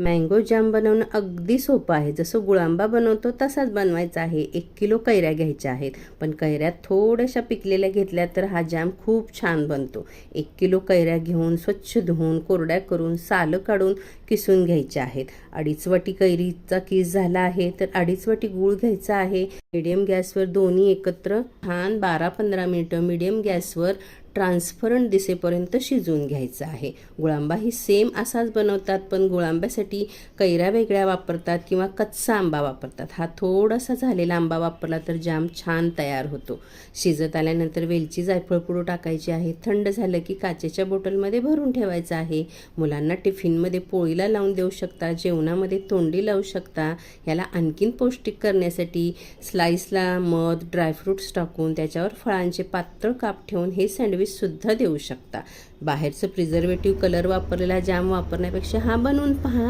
Mango जाम बनवणं अगदी सोपं आहे. जसं गुळांबा बनवतो तसाच बनवायचा आहे. 1 किलो कैऱ्या घ्यायच्या आहेत. पण कैऱ्या थोड्याशा पिकलेल्या घेतल्या तर हा जाम खूप छान बनतो. 1 किलो कैऱ्या घेऊन स्वच्छ धुवून कोरड्या करून सालं काढून किसून घ्यायच्या आहेत. 2.5 वाटी कैरीचा किस झाला आहे तर 2.5 वाटी गूळ घ्यायचा आहे. मीडियम गॅसवर दोन्ही एकत्र छान 12-15 मिनिटं मीडियम गॅसवर ट्रान्सपरंट दिसेपर्यंत शिजवून घ्यायचं आहे. गुळांबा ही सेम असाच बनवतात, पण गुळांब्यासाठी कैऱ्या वेगळ्या वापरतात किंवा कच्चा आंबा वापरतात. हा थोडासा झालेला आंबा वापरला तर जाम छान तयार होतो. शिजत आल्यानंतर वेलची जायफळ पूड टाकायची आहे. थंड झालं की काचेच्या बॉटलमध्ये भरून ठेवायचं आहे. मुलांना टिफिनमध्ये पोळीला लावून देऊ शकता, जेवणामध्ये तोंडी लावू शकता. याला आणखीन पौष्टिक करण्यासाठी स्लाइसला मध ड्रायफ्रूट्स टाकून त्याच्यावर फळांचे पातळ काप ठेवून हे सँडविचसुद्धा देऊ शकता. बाहेरचं प्रिझर्वेटिव्ह कलर वापरलेला जाम वापरण्यापेक्षा हा बनवून पहा.